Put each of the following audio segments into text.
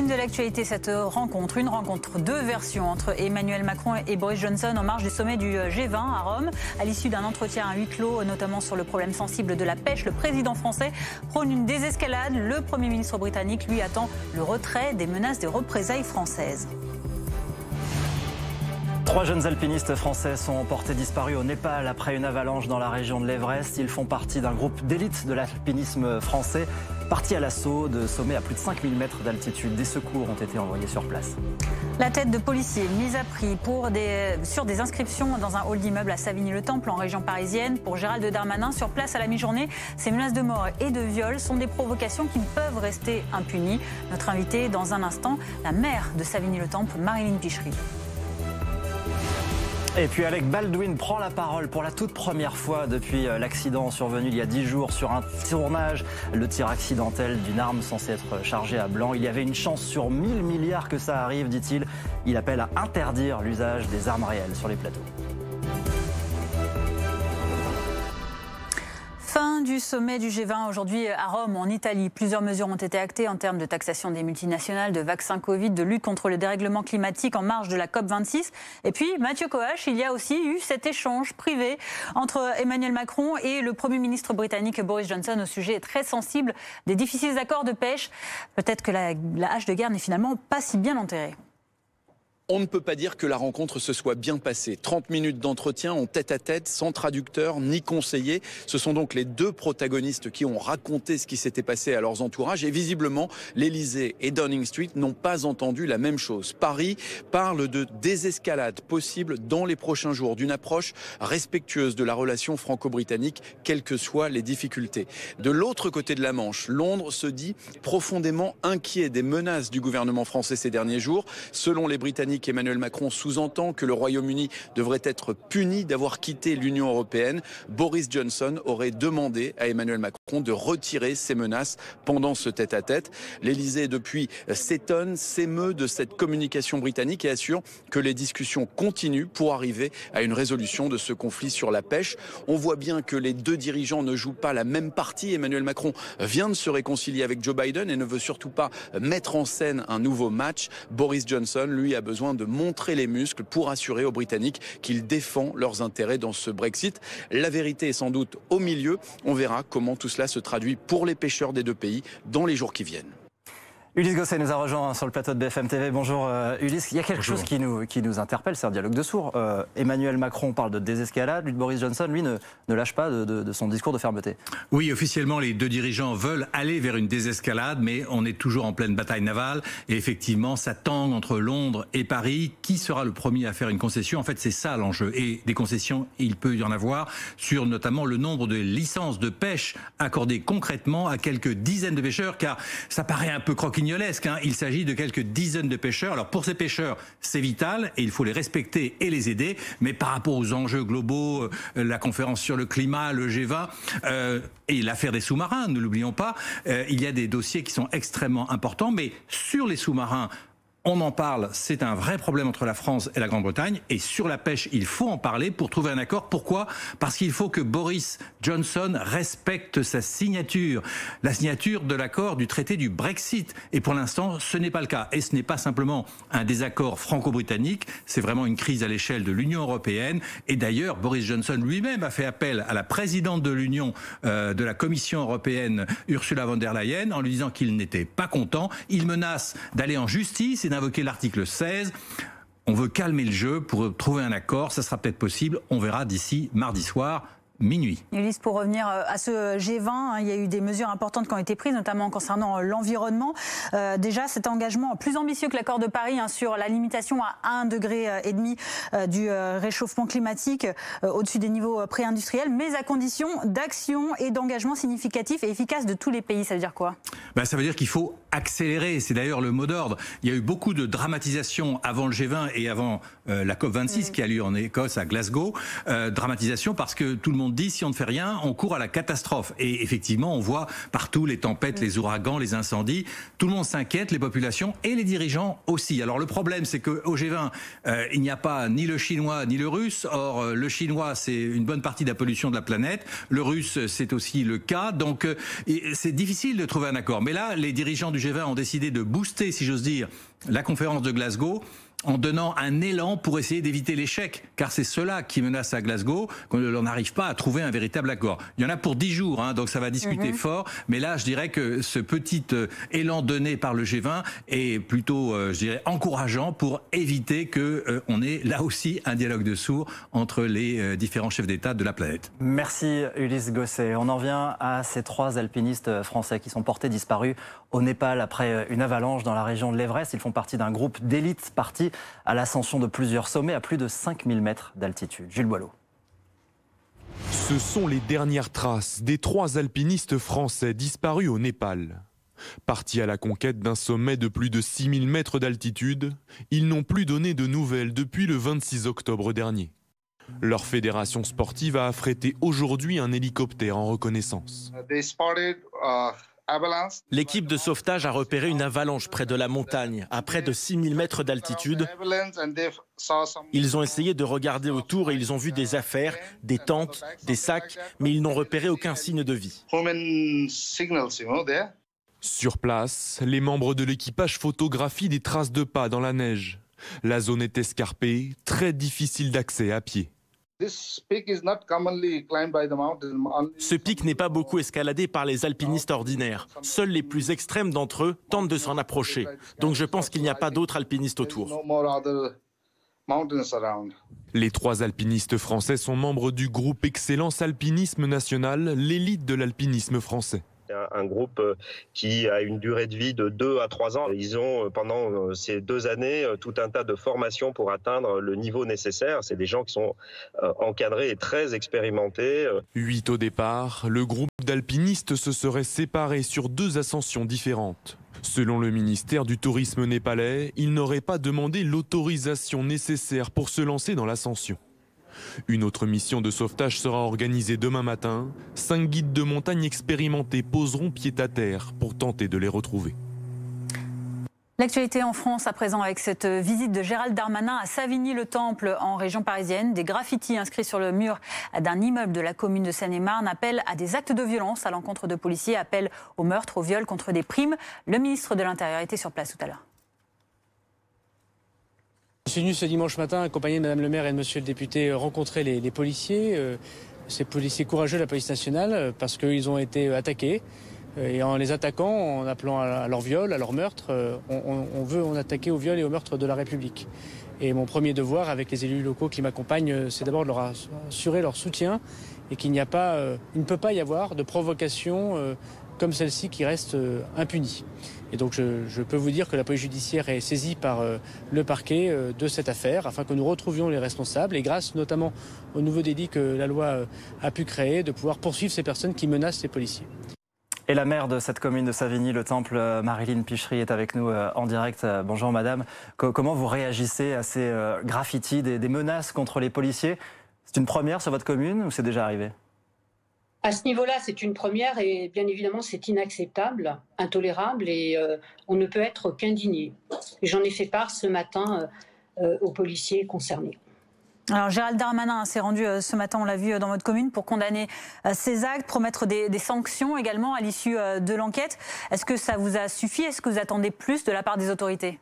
une de l'actualité, cette rencontre, une rencontre, deux versions entre Emmanuel Macron et Boris Johnson en marge du sommet du G20 à Rome. À l'issue d'un entretien à huis clos, notamment sur le problème sensible de la pêche, le président français prône une désescalade. Le Premier ministre britannique, lui, attend le retrait des menaces de représailles françaises. 3 jeunes alpinistes français sont portés disparus au Népal après une avalanche dans la région de l'Everest. Ils font partie d'un groupe d'élite de l'alpinisme français, parti à l'assaut de sommets à plus de 5000 mètres d'altitude. Des secours ont été envoyés sur place. La tête de policiers mise à prix sur des inscriptions dans un hall d'immeuble à Savigny-le-Temple en région parisienne. Pour Gérald Darmanin, sur place à la mi-journée, ces menaces de mort et de viol sont des provocations qui ne peuvent rester impunies. Notre invitée dans un instant, la maire de Savigny-le-Temple, Marilyn Pichery. Et puis Alec Baldwin prend la parole pour la toute première fois depuis l'accident survenu il y a 10 jours sur un tournage. Le tir accidentel d'une arme censée être chargée à blanc. Il y avait une chance sur 1000 milliards que ça arrive, dit-il. Il appelle à interdire l'usage des armes réelles sur les plateaux. Fin du sommet du G20 aujourd'hui à Rome, en Italie. Plusieurs mesures ont été actées en termes de taxation des multinationales, de vaccins Covid, de lutte contre le dérèglement climatique en marge de la COP26. Et puis, Mathieu Coache, il y a aussi eu cet échange privé entre Emmanuel Macron et le Premier ministre britannique Boris Johnson au sujet très sensible des difficiles accords de pêche. Peut-être que la hache de guerre n'est finalement pas si bien enterrée. On ne peut pas dire que la rencontre se soit bien passée. 30 minutes d'entretien en tête-à-tête, sans traducteur ni conseiller. Ce sont donc les deux protagonistes qui ont raconté ce qui s'était passé à leurs entourages. Et visiblement, l'Elysée et Downing Street n'ont pas entendu la même chose. Paris parle de désescalade possible dans les prochains jours, d'une approche respectueuse de la relation franco-britannique, quelles que soient les difficultés. De l'autre côté de la Manche, Londres se dit profondément inquiet des menaces du gouvernement français ces derniers jours. Selon les Britanniques, Emmanuel Macron sous-entend que le Royaume-Uni devrait être puni d'avoir quitté l'Union européenne. Boris Johnson aurait demandé à Emmanuel Macron de retirer ses menaces pendant ce tête-à-tête. L'Elysée, depuis, s'étonne, s'émeut de cette communication britannique et assure que les discussions continuent pour arriver à une résolution de ce conflit sur la pêche. On voit bien que les deux dirigeants ne jouent pas la même partie. Emmanuel Macron vient de se réconcilier avec Joe Biden et ne veut surtout pas mettre en scène un nouveau match. Boris Johnson, lui, a besoin de montrer les muscles pour assurer aux Britanniques qu'il défend leurs intérêts dans ce Brexit. La vérité est sans doute au milieu. On verra comment tout cela se traduit pour les pêcheurs des deux pays dans les jours qui viennent. Ulysse Gosset nous a rejoint sur le plateau de BFM TV. Bonjour Ulysse. Il y a quelque chose qui nous interpelle, c'est un dialogue de sourds. Emmanuel Macron parle de désescalade, lui de Boris Johnson, lui ne lâche pas de son discours de fermeté. Oui, officiellement, les deux dirigeants veulent aller vers une désescalade, mais on est toujours en pleine bataille navale. Et effectivement, ça tangue entre Londres et Paris. Qui sera le premier à faire une concession? En fait, c'est ça l'enjeu. Et des concessions, il peut y en avoir sur notamment le nombre de licences de pêche accordées concrètement à quelques dizaines de pêcheurs, car ça paraît un peu croquis. Il s'agit de quelques dizaines de pêcheurs. Alors pour ces pêcheurs, c'est vital et il faut les respecter et les aider. Mais par rapport aux enjeux globaux, la conférence sur le climat, le G20 et l'affaire des sous-marins, ne l'oublions pas, il y a des dossiers qui sont extrêmement importants. Mais sur les sous-marins, on en parle, c'est un vrai problème entre la France et la Grande-Bretagne. Et sur la pêche, il faut en parler pour trouver un accord. Pourquoi? Parce qu'il faut que Boris Johnson respecte sa signature, la signature de l'accord du traité du Brexit. Et pour l'instant, ce n'est pas le cas. Et ce n'est pas simplement un désaccord franco-britannique, c'est vraiment une crise à l'échelle de l'Union européenne. Et d'ailleurs, Boris Johnson lui-même a fait appel à la présidente de l'Union, de la Commission européenne, Ursula von der Leyen, en lui disant qu'il n'était pas content. Il menace d'aller en justice et d'invoquer l'article 16. On veut calmer le jeu pour trouver un accord. Ça sera peut-être possible. On verra d'ici mardi soir. Minuit. Ulysse, pour revenir à ce G20, il y a eu des mesures importantes qui ont été prises, notamment concernant l'environnement. Déjà, cet engagement plus ambitieux que l'accord de Paris sur la limitation à 1,5 degré du réchauffement climatique au-dessus des niveaux pré-industriels, mais à condition d'action et d'engagement significatif et efficace de tous les pays. Ça veut dire quoi? Ça veut dire qu'il faut accélérer. C'est d'ailleurs le mot d'ordre. Il y a eu beaucoup de dramatisation avant le G20 et avant la COP26 qui a lieu en Écosse, à Glasgow. Dramatisation parce que tout le monde monde dit si on ne fait rien, on court à la catastrophe. Et effectivement, on voit partout les tempêtes, les ouragans, les incendies. Tout le monde s'inquiète, les populations et les dirigeants aussi. Alors le problème, c'est qu'au G20, il n'y a pas ni le chinois ni le russe. Or, le chinois, c'est une bonne partie de la pollution de la planète. Le russe, c'est aussi le cas. Donc, c'est difficile de trouver un accord. Mais là, les dirigeants du G20 ont décidé de booster, si j'ose dire, la conférence de Glasgow en donnant un élan pour essayer d'éviter l'échec, car c'est cela qui menace à Glasgow, qu'on n'arrive pas à trouver un véritable accord. Il y en a pour 10 jours, hein, donc ça va discuter fort, mais là je dirais que ce petit élan donné par le G20 est plutôt, je dirais, encourageant pour éviter qu'on ait là aussi un dialogue de sourds entre les différents chefs d'État de la planète. Merci Ulysse Gosset. On en vient à ces 3 alpinistes français qui sont portés disparus au Népal après une avalanche dans la région de l'Everest. Ils font partie d'un groupe d'élite parti à l'ascension de plusieurs sommets à plus de 5000 mètres d'altitude. Jules Boileau. Ce sont les dernières traces des 3 alpinistes français disparus au Népal. Partis à la conquête d'un sommet de plus de 6000 mètres d'altitude, ils n'ont plus donné de nouvelles depuis le 26 octobre dernier. Leur fédération sportive a affrété aujourd'hui un hélicoptère en reconnaissance. L'équipe de sauvetage a repéré une avalanche près de la montagne, à près de 6000 mètres d'altitude. Ils ont essayé de regarder autour et ils ont vu des affaires, des tentes, des sacs, mais ils n'ont repéré aucun signe de vie. Sur place, les membres de l'équipage photographient des traces de pas dans la neige. La zone est escarpée, très difficile d'accès à pied. Ce pic n'est pas beaucoup escaladé par les alpinistes ordinaires. Seuls les plus extrêmes d'entre eux tentent de s'en approcher. Donc je pense qu'il n'y a pas d'autres alpinistes autour. Les 3 alpinistes français sont membres du groupe Excellence Alpinisme National, l'élite de l'alpinisme français. Un groupe qui a une durée de vie de 2 à 3 ans. Ils ont, pendant ces 2 années, tout un tas de formations pour atteindre le niveau nécessaire. C'est des gens qui sont encadrés et très expérimentés. 8 au départ, le groupe d'alpinistes se serait séparé sur 2 ascensions différentes. Selon le ministère du Tourisme népalais, ils n'auraient pas demandé l'autorisation nécessaire pour se lancer dans l'ascension. Une autre mission de sauvetage sera organisée demain matin. 5 guides de montagne expérimentés poseront pied à terre pour tenter de les retrouver. L'actualité en France à présent avec cette visite de Gérald Darmanin à Savigny-le-Temple en région parisienne. Des graffitis inscrits sur le mur d'un immeuble de la commune de Seine-et-Marne appellent à des actes de violence à l'encontre de policiers, appellent au meurtre, au viol contre des primes. Le ministre de l'Intérieur était sur place tout à l'heure. Je suis venu ce dimanche matin accompagné de Madame le maire et de Monsieur le député rencontrer les policiers, ces policiers courageux de la police nationale, parce qu'ils ont été attaqués. Et en les attaquant, en appelant à leur viol, à leur meurtre, on veut en attaquer au viol et au meurtre de la République. Et mon premier devoir avec les élus locaux qui m'accompagnent, c'est d'abord de leur assurer leur soutien et qu'il ne peut pas y avoir de provocation comme celle-ci qui reste impunie. Et donc je peux vous dire que la police judiciaire est saisie par le parquet de cette affaire afin que nous retrouvions les responsables et grâce notamment au nouveau délit que la loi a pu créer, de pouvoir poursuivre ces personnes qui menacent les policiers. Et la maire de cette commune de Savigny-le-Temple, Marilyn Pichery, est avec nous en direct. Bonjour madame. Comment vous réagissez à ces graffitis, des menaces contre les policiers? C'est une première sur votre commune ou c'est déjà arrivé? À ce niveau-là, c'est une première et bien évidemment, c'est inacceptable, intolérable et on ne peut être qu'indigné. J'en ai fait part ce matin aux policiers concernés. Alors Gérald Darmanin s'est rendu ce matin, on l'a vu dans votre commune, pour condamner ces actes, promettre des sanctions également à l'issue de l'enquête. Est-ce que ça vous a suffi? Est-ce que vous attendez plus de la part des autorités?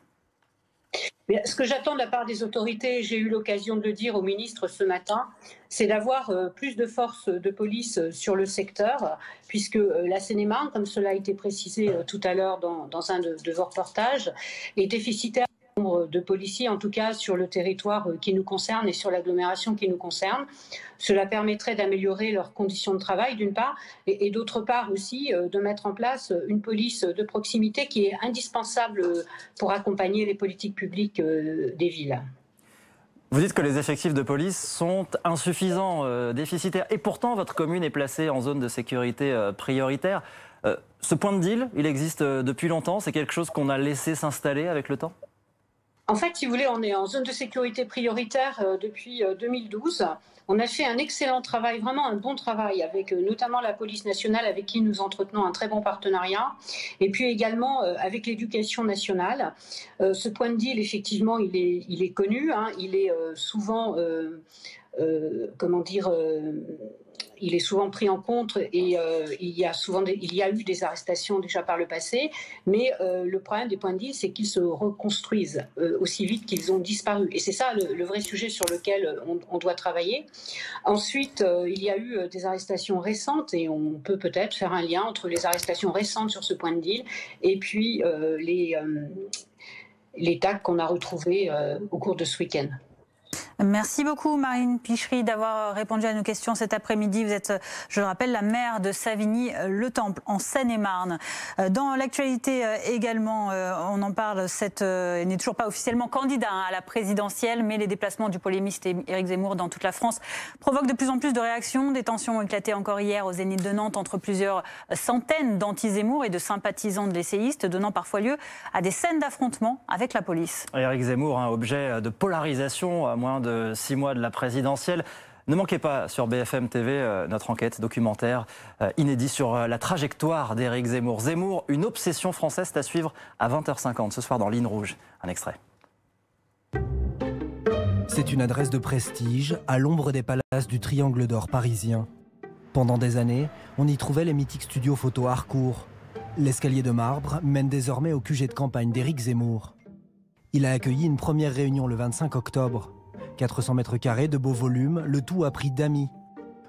Mais ce que j'attends de la part des autorités, j'ai eu l'occasion de le dire au ministre ce matin, c'est d'avoir plus de forces de police sur le secteur, puisque la Seine-et-Marne, comme cela a été précisé tout à l'heure dans un de vos reportages, est déficitaire de policiers, en tout cas sur le territoire qui nous concerne et sur l'agglomération qui nous concerne. Cela permettrait d'améliorer leurs conditions de travail d'une part et d'autre part aussi de mettre en place une police de proximité qui est indispensable pour accompagner les politiques publiques des villes. Vous dites que les effectifs de police sont insuffisants, déficitaires, et pourtant votre commune est placée en zone de sécurité prioritaire. Ce point de deal, il existe depuis longtemps, c'est quelque chose qu'on a laissé s'installer avec le temps? En fait, si vous voulez, on est en zone de sécurité prioritaire depuis 2012. On a fait un excellent travail, vraiment un bon travail avec notamment la police nationale avec qui nous entretenons un très bon partenariat et puis également avec l'éducation nationale. Ce point de deal, effectivement, il est connu, hein, il est souvent, il est souvent pris en compte et il y a eu des arrestations déjà par le passé, mais le problème des points de deal, c'est qu'ils se reconstruisent aussi vite qu'ils ont disparu. Et c'est ça le vrai sujet sur lequel on doit travailler. Ensuite, il y a eu des arrestations récentes et on peut peut-être faire un lien entre les arrestations récentes sur ce point de deal et puis les tags qu'on a retrouvés au cours de ce week-end. Merci beaucoup Marine Pichery d'avoir répondu à nos questions cet après-midi. Vous êtes, je le rappelle, la maire de Savigny-le-Temple en Seine-et-Marne. Dans l'actualité également, on en parle, il n'est toujours pas officiellement candidat à la présidentielle, mais les déplacements du polémiste Éric Zemmour dans toute la France provoquent de plus en plus de réactions. Des tensions ont éclaté encore hier au Zénith de Nantes entre plusieurs centaines d'anti-Zemmour et de sympathisants de l'essayiste, donnant parfois lieu à des scènes d'affrontement avec la police. Éric Zemmour, objet de polarisation à moins de 6 mois de la présidentielle. Ne manquez pas sur BFM TV notre enquête documentaire inédit sur la trajectoire d'Éric Zemmour. Zemmour, une obsession française à suivre à 20h50 ce soir dans Ligne Rouge. Un extrait. C'est une adresse de prestige à l'ombre des palaces du Triangle d'Or parisien. Pendant des années, on y trouvait les mythiques studios photo Harcourt. L'escalier de marbre mène désormais au QG de campagne d'Éric Zemmour. Il a accueilli une première réunion le 25 octobre. 400 mètres carrés de beau volume, le tout à prix d'amis.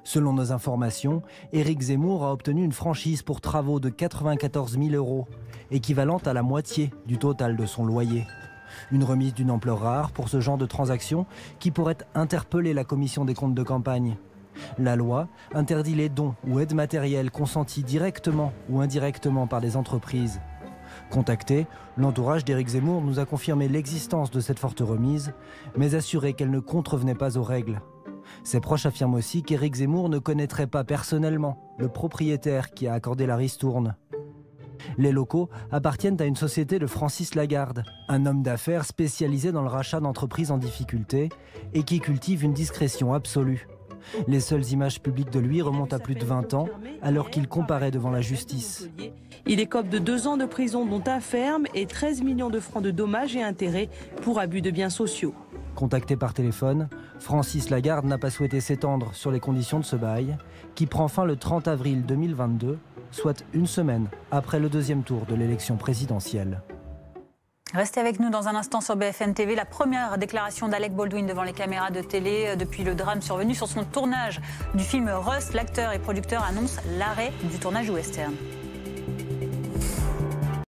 Selon nos informations, Éric Zemmour a obtenu une franchise pour travaux de 94 000 €, équivalente à la moitié du total de son loyer. Une remise d'une ampleur rare pour ce genre de transaction qui pourrait interpeller la commission des comptes de campagne. La loi interdit les dons ou aides matérielles consentis directement ou indirectement par des entreprises. Contacté, l'entourage d'Éric Zemmour nous a confirmé l'existence de cette forte remise, mais assuré qu'elle ne contrevenait pas aux règles. Ses proches affirment aussi qu'Éric Zemmour ne connaîtrait pas personnellement le propriétaire qui a accordé la ristourne. Les locaux appartiennent à une société de Francis Lagarde, un homme d'affaires spécialisé dans le rachat d'entreprises en difficulté et qui cultive une discrétion absolue. Les seules images publiques de lui remontent à plus de 20 ans, alors qu'il comparaît devant la justice. Il écope de 2 ans de prison dont un ferme et 13 millions de francs de dommages et intérêts pour abus de biens sociaux. Contacté par téléphone, Francis Lagarde n'a pas souhaité s'étendre sur les conditions de ce bail, qui prend fin le 30 avril 2022, soit une semaine après le deuxième tour de l'élection présidentielle. Restez avec nous dans un instant sur BFM TV. La première déclaration d'Alec Baldwin devant les caméras de télé depuis le drame survenu sur son tournage du film Rust. L'acteur et producteur annonce l'arrêt du tournage western.